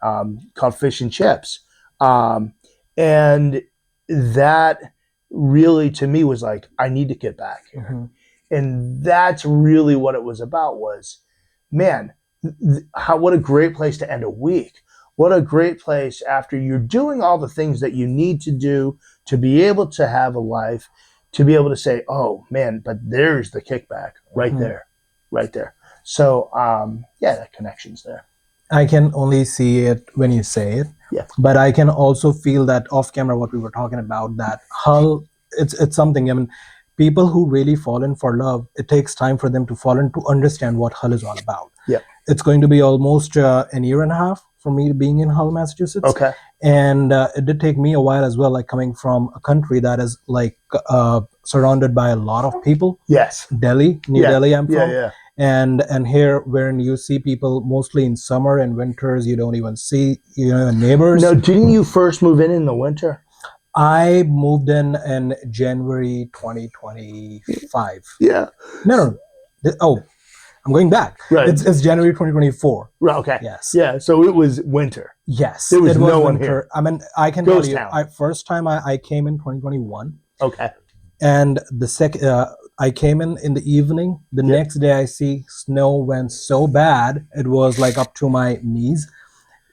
called Fish and Chips. And that really, to me, was like, I need to get back here. And that's really what it was about was, man, what a great place to end a week. What a great place after you're doing all the things that you need to do to be able to have a life, to be able to say, oh, man, but there's the kickback right there. right there. So yeah, that connection's there. I can only see it when you say it. Yeah. But I can also feel that off camera, what we were talking about, that Hull, it's something. I mean, people who really fall in for love, it takes time for them to fall in to understand what Hull is all about. Yeah. It's going to be almost an year and a half for me being in Hull, Massachusetts. Okay. And it did take me a while as well, like coming from a country that is like surrounded by a lot of people. Yes. Delhi, New Yeah. Delhi, I'm from. Yeah. And here, when you see people mostly in summer and winters, you don't even see neighbors. No, didn't you first move in the winter? I moved in January 2025. Yeah. No. Oh, I'm going back. Right. It's January 2024. Right. Okay. Yes. Yeah. So it was winter. Yes. There was it no one winter. here. I mean, I can Ghost tell you, town. first time I came in 2021. Okay. And the second, I came in the evening. The Yeah. next day, I see snow went so bad, it was like up to my knees.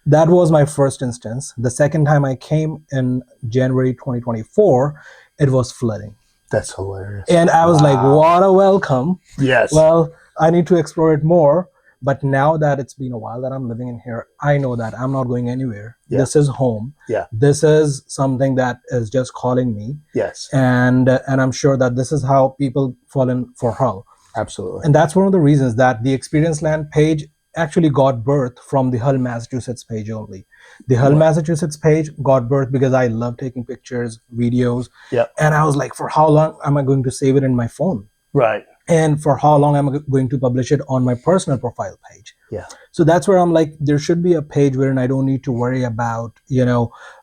That was my first instance. The second time I came in January 2024, it was flooding. That's hilarious. And I was like, Wow. what a welcome. Yes. Well, I need to explore it more. But now that it's been a while that I'm living in here, I know that I'm not going anywhere. Yeah. This is home. Yeah. This is something that is just calling me. Yes. And I'm sure that this is how people fall in for Hull. Absolutely. And that's one of the reasons that the Experience Land page actually got birth from the Hull, Massachusetts page only. The Hull, Right. Massachusetts page got birth because I love taking pictures, videos. Yep. And I was like, for how long am I going to save it in my phone? Right. And for how long am I going to publish it on my personal profile page? Yeah. So that's where I'm like, there should be a page wherein I don't need to worry about,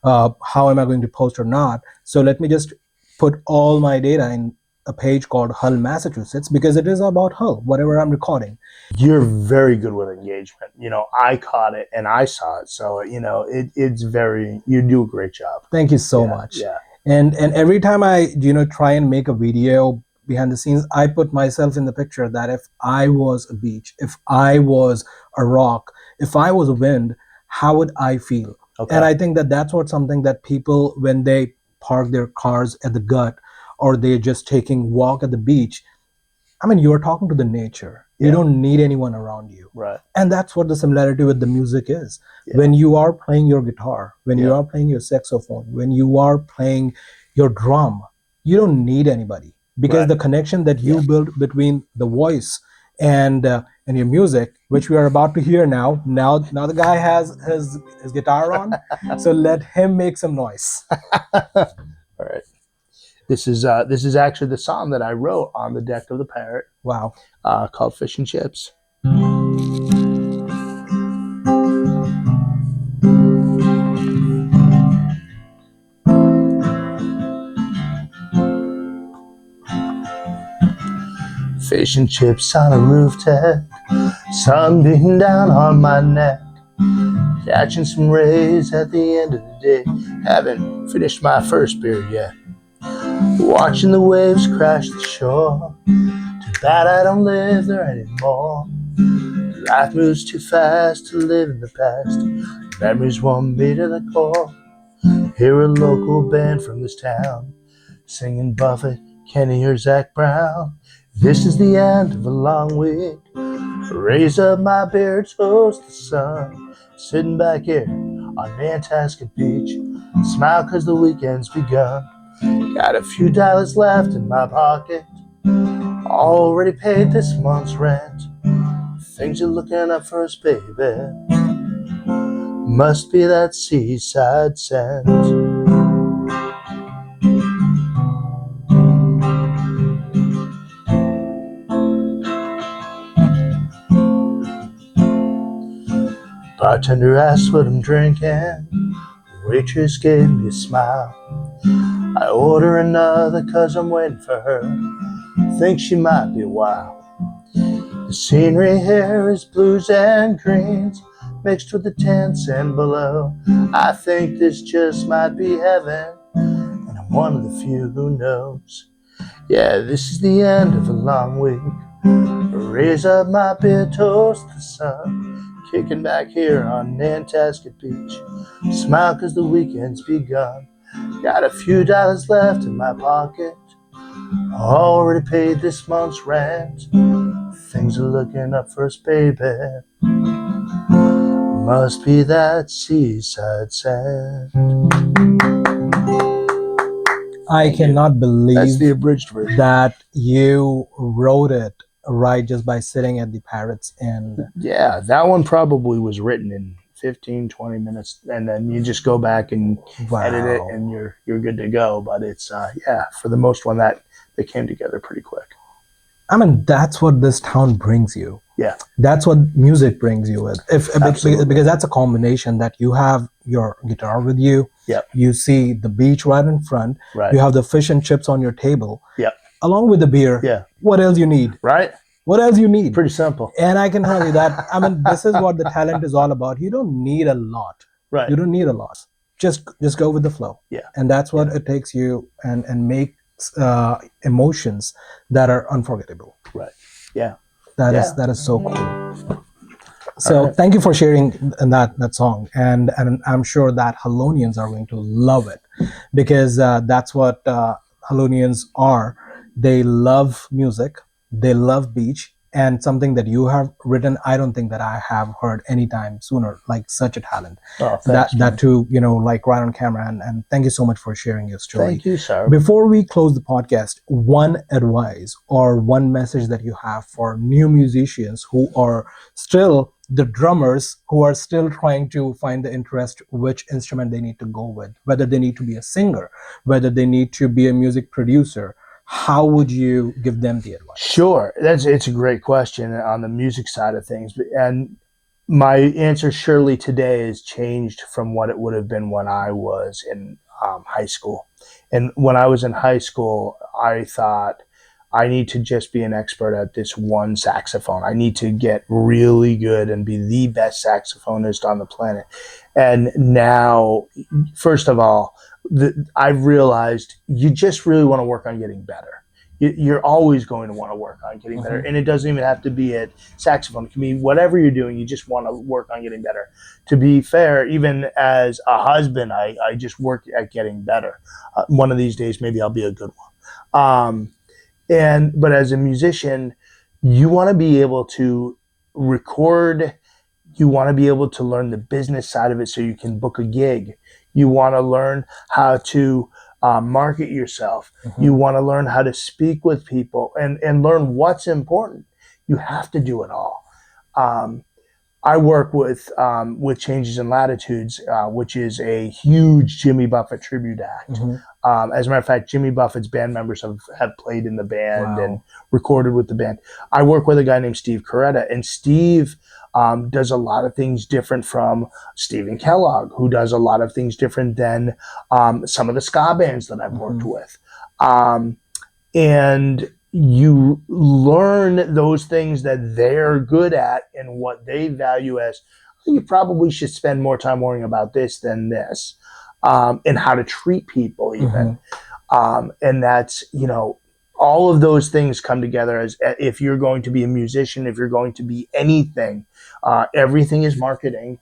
how am I going to post or not. So let me just put all my data in a page called Hull, Massachusetts, because it is about Hull, whatever I'm recording. You're very good with engagement. I caught it and I saw it. So, it's very, you do a great job. Thank you so Yeah, much. Yeah. And every time I, try and make a video behind the scenes, I put myself in the picture that if I was a beach, if I was a rock, if I was a wind, how would I feel? Okay. And I think that that's what something that people, when they park their cars at the gut, or they're just taking walk at the beach, I mean, you're talking to the nature. You Yeah. don't need anyone around you. Right. And that's what the similarity with the music is. Yeah. When you are playing your guitar, when you Yeah. are playing your saxophone, when you are playing your drum, you don't need anybody, because Right. the connection that you Yeah. build between the voice and your music, which we are about to hear now. Now the guy has his guitar on, so let him make some noise. All right. This is actually the song that I wrote on the deck of the Parrot, Wow. called Fish and Chips. Fish and chips on a rooftop, sun beating down on my neck, catching some rays at the end of the day. Haven't finished my first beer yet. Watching the waves crash the shore. Too bad I don't live there anymore. Life moves too fast to live in the past. Memories warm me to the core. Hear a local band from this town singing Buffett, Kenny, or Zach Brown. This is the end of a long week. Raise up my beer, toast the sun. Sitting back here on Nantasket Beach. Smile cause the weekend's begun. Got a few dollars left in my pocket. Already paid this month's rent. Things are looking up for us, baby. Must be that seaside scent. Bartender asked what I'm drinking. Waitress gave me a smile. I order another cause I'm waiting for her. Think she might be a while. The scenery here is blues and greens mixed with the tints and below. I think this just might be heaven, and I'm one of the few who knows. Yeah, this is the end of a long week. Raise up my beer, toast the sun. Kicking back here on Nantasket Beach. Smile cause the weekend's begun. Got a few dollars left in my pocket. Already paid this month's rent. things are looking up for us, baby. Must be that seaside sand. I cannot That's believe the abridged version. that you wrote it right just by sitting at the Parrots Inn. Yeah, that one probably was written in 15, 20 minutes, and then you just go back and edit it, Wow. and you're good to go. But it's yeah, for the most one that they came together pretty quick. I mean, that's what this town brings you. Yeah, That's what music brings you with. Absolutely. Because that's a combination that you have your guitar with you. Yep. You see the beach right in front. right. You have the fish and chips on your table. Yep. Along with the beer. Yeah, What else you need? right. What else you need? Pretty simple. And I can tell you that, I mean, this is what the talent is all about. You don't need a lot. Right. You don't need a lot. Just go with the flow. Yeah. And that's what it takes you and makes emotions that are unforgettable. Right. Yeah. That Yeah. is so cool. So right. thank you for sharing that song, and I'm sure that Halonians are going to love it, because that's what Halonians are. They love music, they love beach, and something that you have written, I don't think that I have heard anytime sooner, like such a talent. Oh, thanks, man. That too, you know, like right on camera. And thank you so much for sharing your story. Thank you, sir. Before we close the podcast, one advice or one message that you have for new musicians who are still the drummers, who are still trying to find the interest which instrument they need to go with, whether they need to be a singer, whether they need to be a music producer. How would you give them the advice? Sure, it's a great question on the music side of things, and my answer surely today has changed from what it would have been when I was in high school. And when I was in high school, I thought I need to just be an expert at this one saxophone. I need to get really good and be the best saxophonist on the planet. And now, first of all, I've realized you just really want to work on getting better. You're always going to want to work on getting better. And it doesn't even have to be at saxophone. It can be whatever you're doing. You just want to work on getting better. To be fair, even as a husband, I just work at getting better. One of these days, maybe I'll be a good one. But as a musician, you want to be able to record. You want to be able to learn the business side of it so you can book a gig. You want to learn how to market yourself. You want to learn how to speak with people and learn what's important. You have to do it all. I work with Changes in Latitudes, which is a huge Jimmy Buffett tribute act. As a matter of fact, Jimmy Buffett's band members have played in the band and recorded with the band. I work with a guy named Steve Coretta, and Steve does a lot of things different from Stephen Kellogg, who does a lot of things different than some of the ska bands that I've worked with. And you learn those things that they're good at and what they value as, you probably should spend more time worrying about this than this, and how to treat people even. And that's, all of those things come together as if you're going to be a musician, if you're going to be anything, everything is marketing.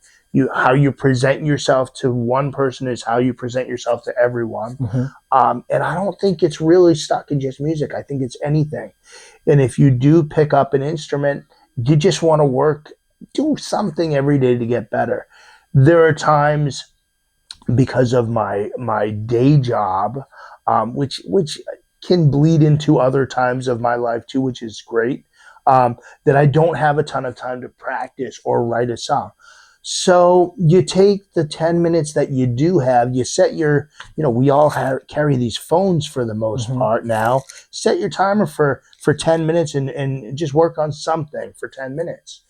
How you present yourself to one person is how you present yourself to everyone. And I don't think it's really stuck in just music. I think it's anything. And if you do pick up an instrument, you just want to do something every day to get better. There are times, because of my day job, which can bleed into other times of my life too, which is great, that I don't have a ton of time to practice or write a song. So you take the 10 minutes that you do have, you set your, we all carry these phones for the most part now. Set your timer for 10 minutes and just work on something for 10 minutes.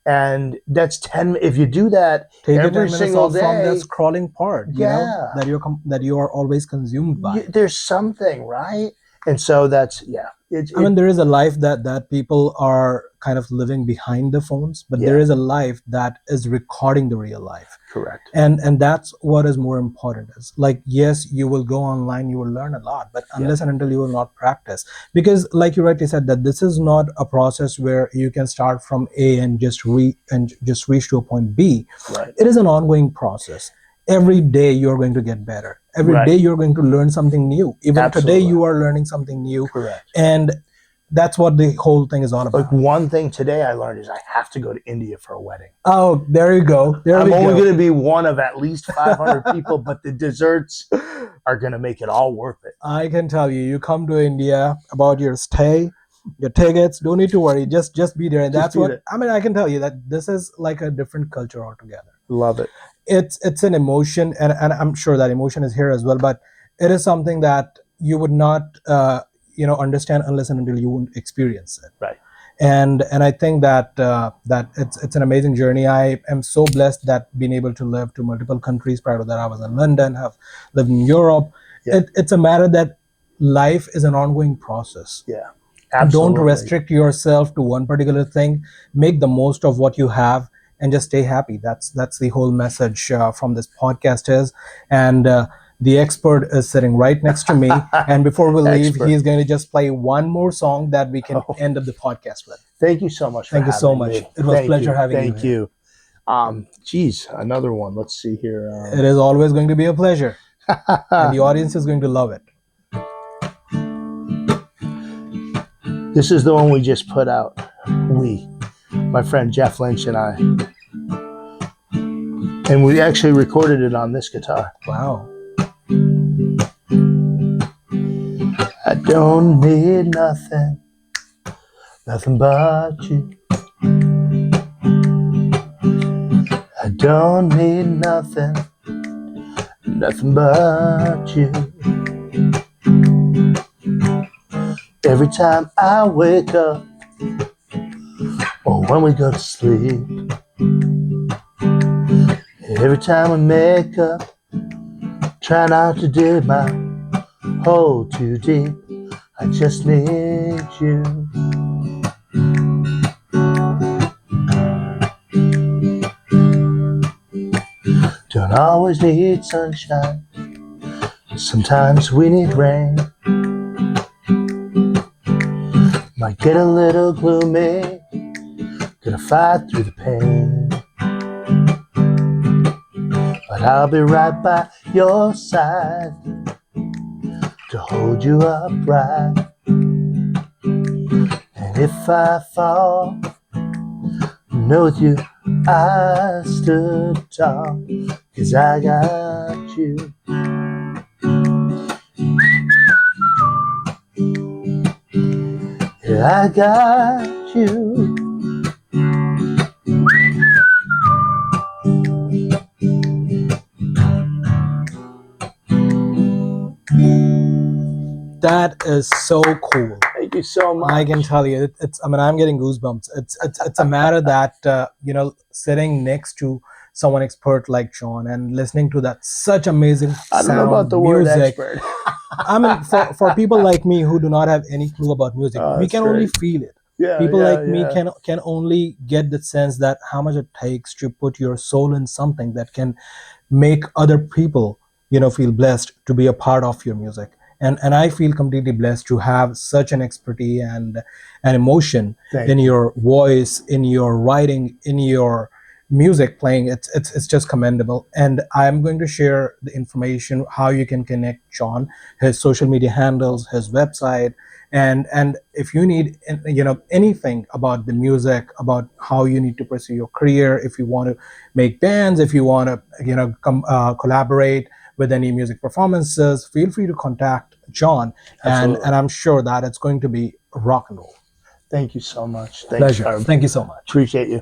And that's 10. If you do that every single day, from that scrolling part, that you are always consumed by. There's something, right? And so that's, I mean, there is a life that people are kind of living behind the phones, but there is a life that is recording the real life. Correct. And that's what is more important. Is like, yes, you will go online, you will learn a lot, but unless and until you will not practice, because like you rightly said, that this is not a process where you can start from A and just reach to a point B. Right. It is an ongoing process. Every day you're going to get better. Every day you're going to learn something new. Even today you are learning something new. Correct. And that's what the whole thing is all about. Like one thing today I learned is I have to go to India for a wedding. Oh, there you go. I'm only going to be one of at least 500 people, but the desserts are going to make it all worth it. I can tell you, you come to India, about your stay, your tickets, don't need to worry. Just be there. And Just that's be what there. I mean. I can tell you that this is like a different culture altogether. Love it. It's an emotion, and I'm sure that emotion is here as well. But it is something that you would not understand unless and until you won't experience it. Right. And I think that that it's an amazing journey. I am so blessed that being able to live to multiple countries. Prior to that, I was in London, have lived in Europe. Yeah. It's a matter that life is an ongoing process. Yeah. Absolutely. Don't restrict yourself to one particular thing. Make the most of what you have and just stay happy. That's the whole message from this podcast is. And the expert is sitting right next to me. And before we leave, Expert. he's going to just play one more song that we can end up the podcast with. Thank you so much. Thank you so much. It was a pleasure having you. Thank you. Geez, another one. Let's see here. It is always going to be a pleasure. And the audience is going to love it. This is the one we just put out. My friend Jeff Lynch and I. And we actually recorded it on this guitar. Wow. I don't need nothing but you. I don't need nothing but you. Every time I wake up or when we go to sleep, every time I make up, try not to dig my hole too deep. I just need you. Don't always need sunshine. Sometimes we need rain. Might get a little gloomy. Gonna fight through the pain. But I'll be right by your side to hold you upright. And if I fall, know with you I stood tall, 'cause I got you. Yeah, I got you. That is so cool. Thank you so much. I can tell you, I'm getting goosebumps. It's a matter that sitting next to someone expert like Jon and listening to that such amazing I don't know sound, about the music. word expert. I mean, for people like me who do not have any clue about music, we that's can great. only feel it. Yeah, People yeah, like me yeah. can only get the sense that how much it takes to put your soul in something that can make other people feel blessed to be a part of your music. And I feel completely blessed to have such an expertise and an emotion Thank in you. your voice, in your writing, in your music playing. It's just commendable. And I'm going to share the information how you can connect Jon, his social media handles, his website, and if you need anything about the music, about how you need to pursue your career, if you want to make bands, if you want to collaborate with any music performances, feel free to contact Jon, and Absolutely. I'm sure that it's going to be rock and roll. Thank you so much. Thanks, Pleasure. Sharma. Thank you so much. Appreciate you.